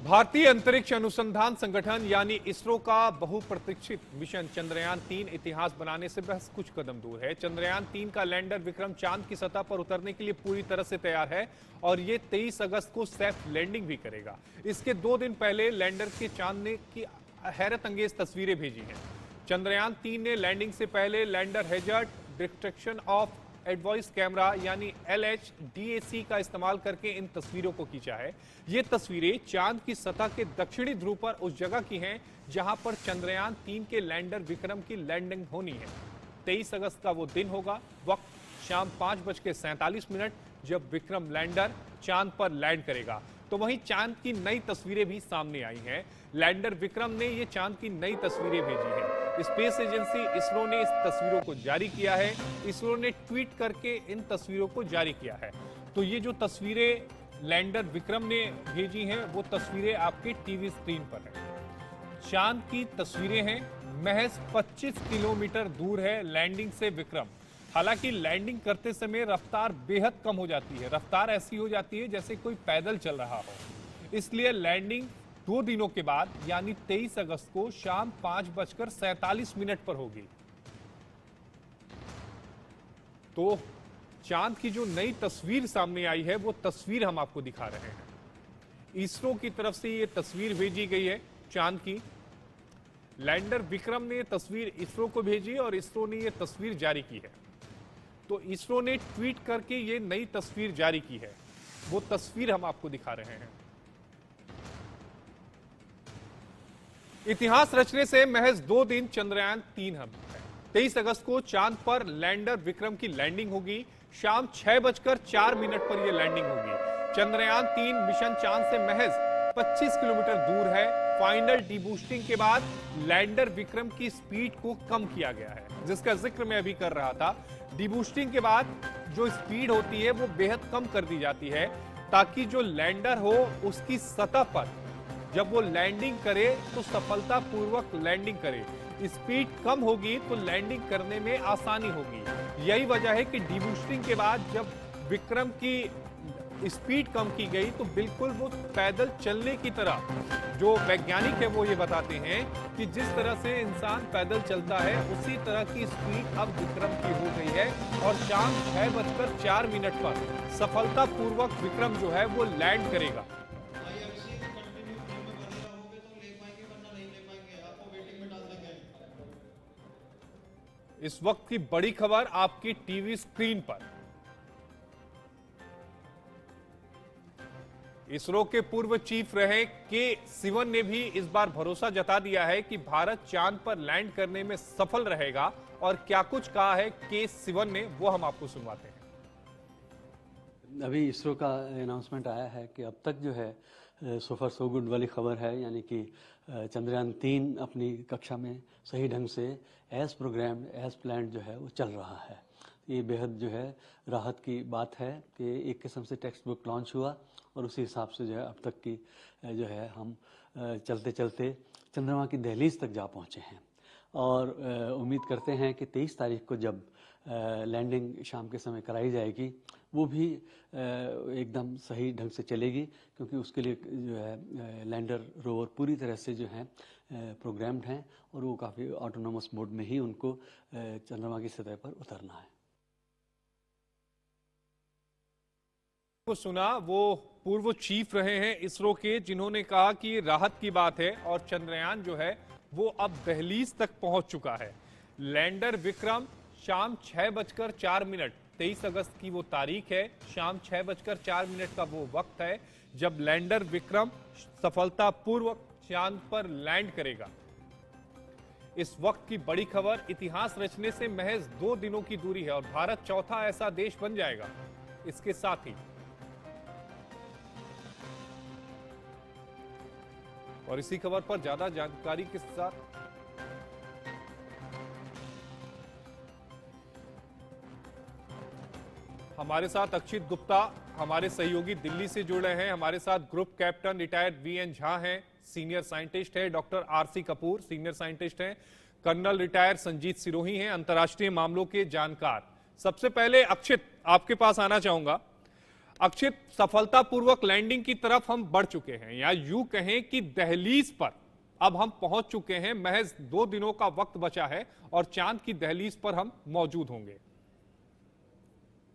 भारतीय अंतरिक्ष अनुसंधान संगठन यानी इसरो का बहुप्रतीक्षित मिशन चंद्रयान-3 इतिहास बनाने से बस कुछ कदम दूर है। चंद्रयान-3 का लैंडर विक्रम चांद की सतह पर उतरने के लिए पूरी तरह से तैयार है और ये 23 अगस्त को सेल्फ लैंडिंग भी करेगा। इसके 2 दिन पहले लैंडर के चांद ने की हैरत अंगेज तस्वीरें भेजी हैं। चंद्रयान-3 ने लैंडिंग से पहले lander hazard detection of advice camera यानी LHDAC का इस्तेमाल करके इन तस्वीरों को खींचा है। ये तस्वीरें चांद की सतह के दक्षिणी ध्रुव पर उस जगह की हैं जहां पर चंद्रयान-3 के लैंडर विक्रम की लैंडिंग होनी है। 23 अगस्त का वो दिन होगा। वक्त शाम 5:47 जब विक्रम लैंडर चांद पर लैंड करेगा। तो वहीं चांद की नई तस्वीरें भी सामने आई हैं। लैंडर विक्रम ने ये चांद की नई तस्वीरें भेजी हैं। स्पेस एजेंसी इसरो ने इस तस्वीरों को जारी किया है। इसरो ने ट्वीट करके इन तस्वीरों को जारी किया है। तो ये जो तस्वीरें लैंडर विक्रम ने भेजी हैं वो तस्वीरें आपके टीवी स्क्रीन पर हैं। चांद की तस्वीरें हैं। महज 25 किलोमीटर दूर है लैंडिंग से विक्रम। हालांकि लैंडिंग करते समय रफ्तार बेहद कम हो जाती है। रफ्तार ऐसी हो जाती है जैसे कोई पैदल चल रहा हो। इसलिए लैंडिंग 2 दिनों के बाद यानी 23 अगस्त को शाम 5:47 पर होगी। तो चांद की जो नई तस्वीर सामने आई है वो तस्वीर हम आपको दिखा रहे हैं। इसरो की तरफ से ये तस्वीर भेजी गई है चांद की। लैंडर विक्रम ने तस्वीर इसरो को भेजी और इसरो ने ये तस्वीर जारी की है। तो इसरो ने ट्वीट करके ये नई तस्वीर जारी की है। वो तस्वीर हम आपको दिखा रहे हैं। इतिहास रचने से महज 2 दिन चंद्रयान-3 है। 23 अगस्त को चांद पर लैंडर विक्रम की लैंडिंग होगी। शाम 6:04 पर यह लैंडिंग होगी। चंद्रयान-3 मिशन चांद से महज 25 किलोमीटर दूर है। फाइनल डीबूस्टिंग के बाद लैंडर विक्रम की स्पीड को कम किया गया है, जिसका जिक्र मैं अभी कर रहा था। डीबूस्टिंग के बाद जो स्पीड होती है वो बेहद कम कर दी जाती है ताकि जो लैंडर हो उसकी सतह पर जब वो लैंडिंग करे तो सफलतापूर्वक लैंडिंग करे। स्पीड कम होगी तो लैंडिंग करने में आसानी होगी। यही वजह है कि डीबूस्टिंग के बाद जब विक्रम की स्पीड कम की गई तो बिल्कुल वो पैदल चलने की तरह, जो वैज्ञानिक है वो ये बताते हैं कि जिस तरह से इंसान पैदल चलता है उसी तरह की स्पीड अब विक्रम की हो गई है और शाम 6:04 पर सफलतापूर्वक विक्रम जो है वो लैंड करेगा। इस वक्त की बड़ी खबर आपकी टीवी स्क्रीन पर। इसरो के पूर्व चीफ रहे के सिवन ने भी इस बार भरोसा जता दिया है कि भारत चांद पर लैंड करने में सफल रहेगा। और क्या कुछ कहा है के सिवन ने वो हम आपको सुनवाते हैं। अभी इसरो का अनाउंसमेंट आया है कि अब तक जो है सो फार सो गुड वाली खबर है, यानी कि चंद्रयान-3 अपनी कक्षा में सही ढंग से एज प्रोग्राम्ड एज प्लान्ड जो है वो चल रहा है। ये बेहद जो है राहत की बात है कि एक किस्म से टेक्स्ट बुक लॉन्च हुआ और उसी हिसाब से जो है अब तक की जो है हम चलते चलते चंद्रमा की दहलीज तक जा पहुँचे हैं। और उम्मीद करते हैं कि 23 तारीख को जब लैंडिंग शाम के समय कराई जाएगी वो भी एकदम सही ढंग से चलेगी, क्योंकि उसके लिए जो है लैंडर रोवर पूरी तरह से जो है प्रोग्राम्ड हैं और वो काफ़ी ऑटोनोमस मोड में ही उनको चंद्रमा की सतह पर उतरना है। को सुना वो पूर्व चीफ रहे हैं इसरो के, जिन्होंने कहा कि राहत की बात है और चंद्रयान जो है वो अब दहलीज तक पहुंच चुका है। लैंडर विक्रम शाम 6:04, 23 अगस्त की वो तारीख है। शाम 6:04 का वो वक्त है जब लैंडर विक्रम सफलतापूर्वक चांद पर लैंड करेगा। इस वक्त की बड़ी खबर, इतिहास रचने से महज 2 दिनों की दूरी है और भारत चौथा ऐसा देश बन जाएगा। इसके साथ ही और इसी खबर पर ज्यादा जानकारी के साथ हमारे साथ अक्षित गुप्ता हमारे सहयोगी दिल्ली से जुड़े हैं। हमारे साथ group captain retired VN Jha हैं, सीनियर साइंटिस्ट है। Doctor RC Kapoor senior scientist हैं। कर्नल रिटायर्ड संजीत सिरोही हैं, अंतर्राष्ट्रीय मामलों के जानकार। सबसे पहले अक्षित आपके पास आना चाहूंगा। अक्षित, सफलतापूर्वक लैंडिंग की तरफ हम बढ़ चुके हैं, या यूं कहें कि दहलीज पर अब हम पहुंच चुके हैं। महज 2 दिनों का वक्त बचा है और चांद की दहलीज पर हम मौजूद होंगे।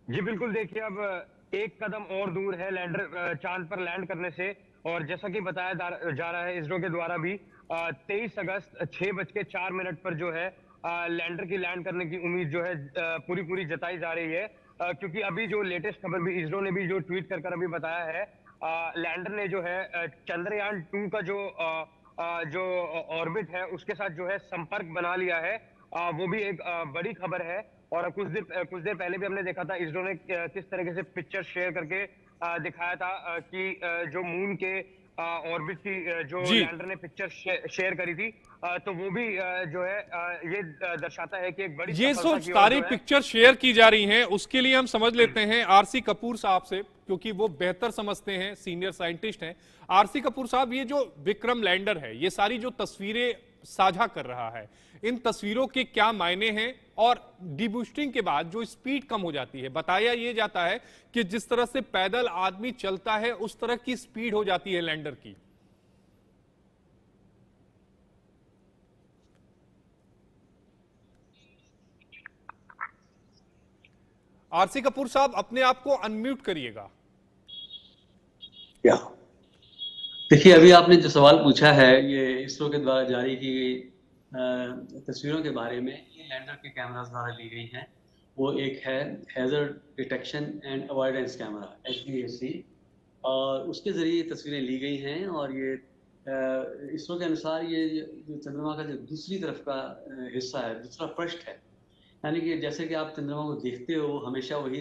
जी बिल्कुल, देखिए अब एक कदम और दूर है लैंडर चांद पर लैंड करने से। और जैसा कि बताया जा रहा है इसरो के द्वारा भी 23 अगस्त 6:04 पर जो है लैंडर की लैंड करने की उम्मीद जो है पूरी पूरी जताई जा रही है। क्योंकि अभी जो लेटेस्ट खबर भी इसरो ने भी जो ट्वीट कर अभी बताया है, लैंडर ने जो है चंद्रयान 2 का जो ऑर्बिट है उसके साथ जो है संपर्क बना लिया है। वो भी एक बड़ी खबर है। और कुछ देर पहले भी हमने देखा था इसरो ने किस तरीके से पिक्चर शेयर करके दिखाया था कि जो मून के ऑर्बिट की जो जी, लैंडर ने पिक्चर शेयर करी थी, तो वो भी जो है ये दर्शाता है कि एक बड़ी ये सफलता सब की ओर सारी जो है। पिक्चर शेयर की जा रही हैं, उसके लिए हम समझ लेते हैं आरसी कपूर साहब से, क्योंकि वो बेहतर समझते हैं, सीनियर साइंटिस्ट हैं। आरसी कपूर साहब, ये जो विक्रम लैंडर है, ये सारी जो तस्वीरें साझा कर रहा है, इन तस्वीरों के क्या मायने हैं? और डीबूस्टिंग के बाद जो स्पीड कम हो जाती है, बताया ये जाता है कि जिस तरह से पैदल आदमी चलता है उस तरह की स्पीड हो जाती है लैंडर की। आरसी कपूर साहब, अपने आप को अनम्यूट करिएगा। क्या देखिए, अभी आपने जो सवाल पूछा है ये इसरो के द्वारा जारी की गई तस्वीरों के बारे में, ये लैंडर के कैमरास द्वारा ली गई हैं। वो एक है hazard detection and avoidance camera HDAC, और उसके जरिए ये तस्वीरें ली गई हैं। और ये इसरो के अनुसार ये जो चंद्रमा का जो दूसरी तरफ का हिस्सा है, दूसरा पृष्ठ है, यानी कि जैसे कि आप चंद्रमा को देखते हो हमेशा वही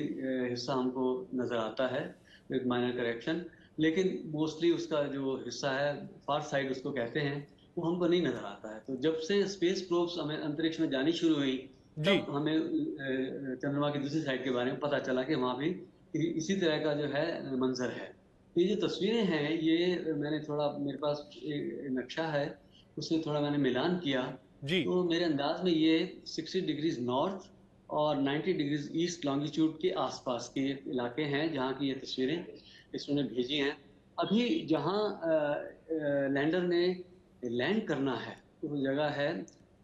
हिस्सा हमको नजर आता है, एक माइनर करेक्शन। लेकिन मोस्टली उसका जो हिस्सा है, फार साइड उसको कहते हैं, वो हमको नहीं नजर आता है। तो जब से स्पेस प्रोब्स हमें अंतरिक्ष में जानी शुरू हुई, जी, तब हमें चंद्रमा की दूसरी साइड के बारे में पता चला कि वहाँ भी इसी तरह का जो है मंजर है। ये जो तस्वीरें हैं, ये मैंने थोड़ा, मेरे पास एक नक्शा है, उससे थोड़ा मैंने मिलान किया। जी, तो मेरे अंदाज में ये 60 डिग्रीज नॉर्थ और 90 डिग्रीज ईस्ट लॉन्गिट्यूड के आसपास के इलाके हैं जहाँ की ये तस्वीरें इसने भेजी हैं। अभी जहाँ लैंडर ने लैंड करना है वो जगह है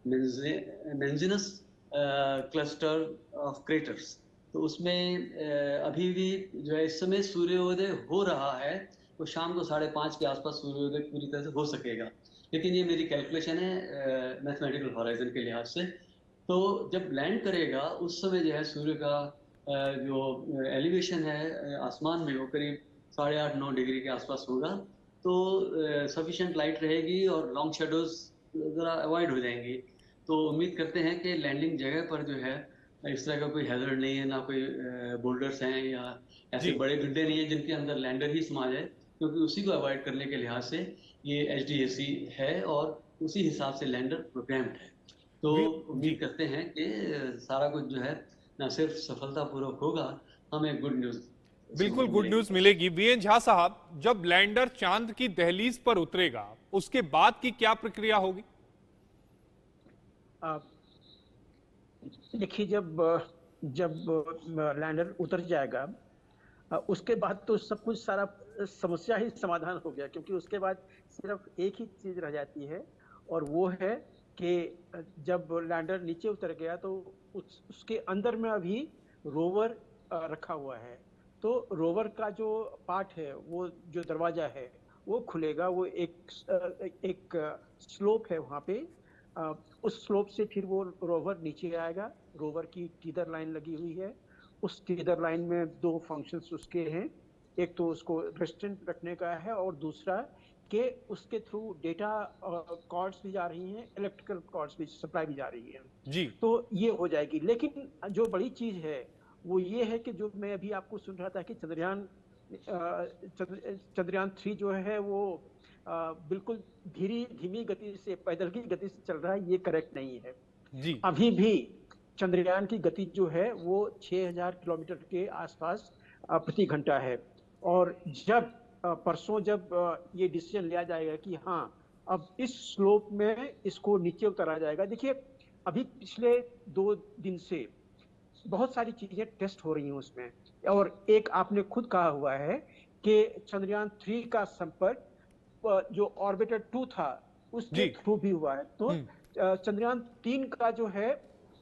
मेंजिनस क्लस्टर ऑफ क्रेटर्स। तो उसमें अभी भी जो है इस समय सूर्योदय हो रहा है, तो शाम को 5:30 के आसपास सूर्योदय पूरी तरह से हो सकेगा। लेकिन ये मेरी कैलकुलेशन है मैथमेटिकल हॉराइजन के लिहाज से। तो जब लैंड करेगा उस समय जो है सूर्य का जो एलिवेशन है आसमान में, वो करीब 8.5-9 डिग्री के आसपास होगा। तो सफिशिएंट लाइट रहेगी और लॉन्ग शेडोज ज़रा अवॉइड हो जाएंगी। तो उम्मीद करते हैं कि लैंडिंग जगह पर जो है इस तरह का कोई हैजर्ड नहीं है, ना कोई बोल्डर्स हैं या ऐसे जी, बड़े गड्ढे नहीं है जिनके अंदर लैंडर ही समा जाए, क्योंकि उसी को अवॉइड करने के लिहाज से ये HDAC है और उसी हिसाब से लैंडर प्रोग्राम्ड है। तो जी, उम्मीद करते हैं कि सारा कुछ जो है न सिर्फ सफलतापूर्वक होगा, हमें गुड न्यूज़ बिल्कुल सुनने को गुड मिलेगी। न्यूज मिलेगी। वीएन झा साहब, जब लैंडर चांद की दहलीज पर उतरेगा उसके बाद की क्या प्रक्रिया होगी? आ, देखिए, जब जब लैंडर उतर जाएगा, उसके बाद तो सब कुछ सारा समस्या ही समाधान हो गया, क्योंकि उसके बाद सिर्फ एक ही चीज रह जाती है, और वो है कि जब लैंडर नीचे उतर गया तो उसके अंदर में अभी रोवर रखा हुआ है। तो रोवर का जो पार्ट है, वो जो दरवाजा है वो खुलेगा। वो एक स्लोप है वहाँ पे, उस स्लोप से फिर वो रोवर नीचे आएगा। रोवर की टीदर लाइन लगी हुई है। उस टीदर लाइन में 2 फंक्शंस उसके हैं, एक तो उसको रेस्टेंट रखने का है, और दूसरा कि उसके थ्रू डेटा कॉर्ड्स भी जा रही हैं, इलेक्ट्रिकल कॉर्ड्स भी सप्लाई भी जा रही है। जी, तो ये हो जाएगी। लेकिन जो बड़ी चीज है वो ये है कि जो मैं अभी आपको सुन रहा था कि चंद्रयान 3 जो है वो बिल्कुल धीमी गति से, पैदल की गति से चल रहा है, ये करेक्ट नहीं है। जी, अभी भी चंद्रयान की गति जो है वो 6000 किलोमीटर के आसपास प्रति घंटा है। और जब परसों जब ये डिसीजन लिया जाएगा कि हाँ, अब इस स्लोप में इसको नीचे उतारा जाएगा। देखिए, अभी पिछले 2 दिन से बहुत सारी चीजें टेस्ट हो रही हैं उसमें। और एक आपने खुद कहा हुआ है कि चंद्रयान 3 का संपर्क जो ऑर्बिटर 2 था उसके थ्रू भी हुआ है। तो चंद्रयान 3 का जो है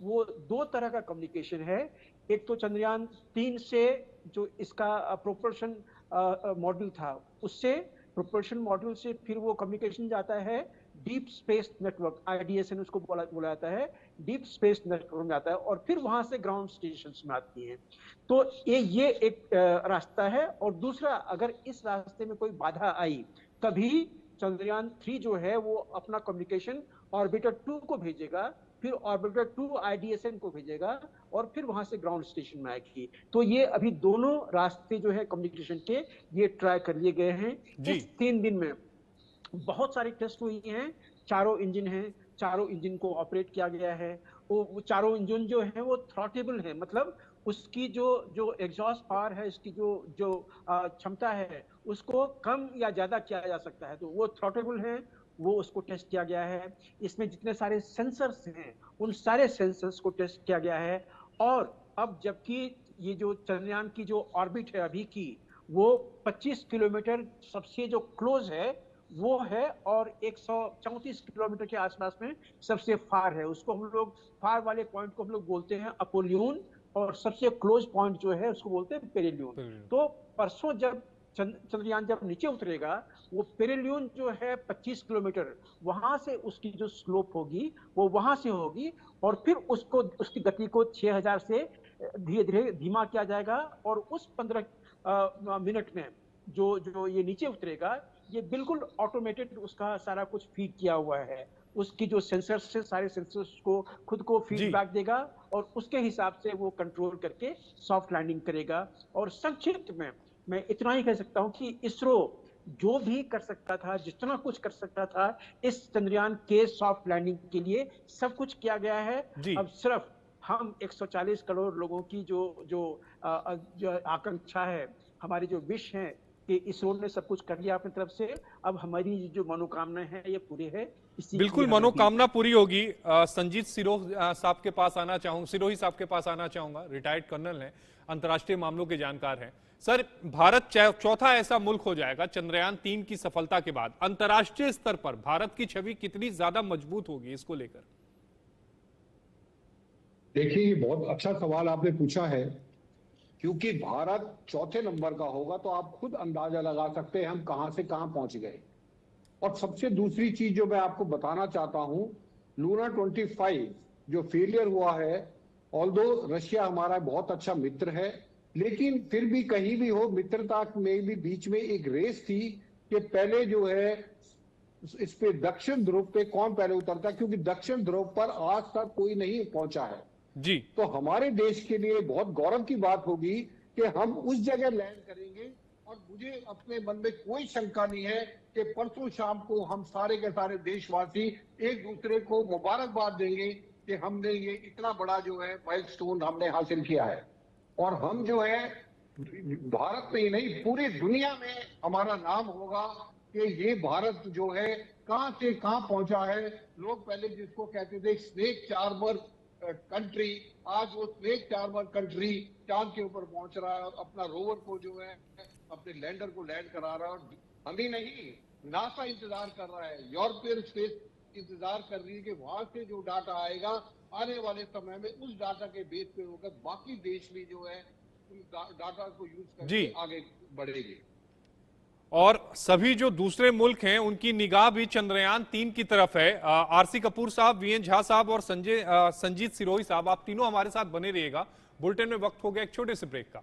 वो दो तरह का कम्युनिकेशन है। एक तो चंद्रयान 3 से जो इसका प्रोपल्शन मॉड्यूल था, उससे प्रोपल्शन मॉड्यूल से फिर वो कम्युनिकेशन जाता है डीप स्पेस नेटवर्क, IDSN उसको बोला जाता है, डीप स्पेस नेटवर्क में आता है और फिर वहां से ग्राउंड स्टेशन में आती है। तो ये एक रास्ता है। और दूसरा, अगर इस रास्ते में कोई बाधा आई तभी चंद्रयान 3 जो है वो अपना कम्युनिकेशन ऑर्बिटर 2 को भेजेगा, फिर ऑर्बिटर 2 IDSN को भेजेगा और फिर वहां से ग्राउंड स्टेशन में आएगी। तो ये अभी दोनों रास्ते जो है कम्युनिकेशन के ये ट्राई कर लिए गए हैं। इस 3 दिन में बहुत सारी टेस्ट हुई हैं। चारों इंजन हैं, चारों इंजन को ऑपरेट किया गया है। वो चारों इंजन जो है वो थ्रॉटेबल है, मतलब उसकी जो एग्जॉस्ट पावर है, इसकी जो क्षमता है उसको कम या ज्यादा किया जा सकता है। तो वो थ्रॉटेबल है, वो उसको टेस्ट किया गया है। इसमें जितने सारे सेंसर्स हैं उन सारे सेंसर्स को टेस्ट किया गया है। और अब जबकि ये जो चंद्रयान की जो ऑर्बिट है अभी की, वो 25 किलोमीटर सबसे जो क्लोज है वो है और 134 किलोमीटर के आसपास में सबसे फार है। उसको हम लोग फार वाले पॉइंट को हम लोग बोलते हैं अपोलियन और सबसे क्लोज पॉइंट जो है उसको बोलते हैं पेरिलियन। तो परसों जब चंद्रयान जब नीचे उतरेगा, वो पेरिलियन जो है 25 किलोमीटर, वहां से उसकी जो स्लोप होगी वो वहां से होगी और फिर उसको उसकी गति को 6000 से धीरे धीरे धीमा किया जाएगा और उस 15 मिनट में जो ये नीचे उतरेगा, ये बिल्कुल ऑटोमेटेड उसका सारा कुछ फीड किया हुआ है। उसकी जो सेंसर्स से सारे सेंसर्स को खुद को फीडबैक देगा और उसके हिसाब से वो कंट्रोल करके सॉफ्ट लैंडिंग करेगा। और संक्षिप्त में मैं इतना ही कह सकता हूं कि इसरो जो भी कर सकता था, जितना कुछ कर सकता था इस चंद्रयान के सॉफ्ट लैंडिंग के लिए सब कुछ किया गया है। अब सिर्फ हम 140 करोड़ लोगों की जो आकांक्षा है, हमारी जो विश है कि इसरो ने सब कुछ कर लिया अपनी तरफ से। अब हमारी जो मनोकामना है ये पूरी है। बिल्कुल मनोकामना पूरी होगी। संजीत सिरोही साहब के पास आना चाहूंगा। रिटायर्ड कर्नल हैं, अंतर्राष्ट्रीय मामलों के जानकार हैं। सर, भारत चौथा ऐसा मुल्क हो जाएगा चंद्रयान 3 की सफलता के बाद। अंतर्राष्ट्रीय स्तर पर भारत की छवि कितनी ज्यादा मजबूत होगी इसको लेकर? देखिए, ये बहुत अच्छा सवाल आपने पूछा है, क्योंकि भारत चौथे नंबर का होगा तो आप खुद अंदाजा लगा सकते हैं हम कहां से कहां पहुंच गए। और सबसे दूसरी चीज जो मैं आपको बताना चाहता हूं, लूना 25 जो फेलियर हुआ है, ऑल्दो रशिया हमारा बहुत अच्छा मित्र है, लेकिन फिर भी कहीं भी हो, मित्रता में भी बीच में एक रेस थी कि पहले जो है इस पे दक्षिण ध्रुव पे कौन पहले उतरता, क्योंकि दक्षिण ध्रुव पर आज तक कोई नहीं पहुंचा है जी। तो हमारे देश के लिए बहुत गौरव की बात होगी कि हम उस जगह लैंड करेंगे। और मुझे अपने मन में कोई शंका नहीं है कि परसों शाम को हम सारे के सारे देशवासी एक दूसरे को मुबारकबाद देंगे कि हमने ये इतना बड़ा जो है माइलस्टोन हमने हासिल किया है। और हम जो है भारत में ही नहीं पूरी दुनिया में हमारा नाम होगा कि ये भारत जो है कहां से कहां पहुंचा है। लोग पहले जिसको कहते थे स्नेक चार्मर कंट्री, आज वो स्नेक चार्मर कंट्री चांद के ऊपर पहुंच रहा है, अपना रोवर को जो है अपने लैंडर को लैंड करा रहा है। और हम ही नहीं, नासा इंतजार कर रहा है, यूरोपियन स्पेस इंतजार कर रही है कि वहां से जो डाटा आएगा आने वाले समय में उस डाटा के बेस पे होकर बाकी देश भी जो है उस डाटा को यूज करके आगे बढ़ेगी। और सभी जो दूसरे मुल्क हैं उनकी निगाह भी चंद्रयान 3 की तरफ है। आरसी कपूर साहब, वीएन झा साहब और संजीत सिरोही साहब, आप तीनों हमारे साथ बने रहिएगा। बुलेटिन में वक्त हो गया एक छोटे से ब्रेक का।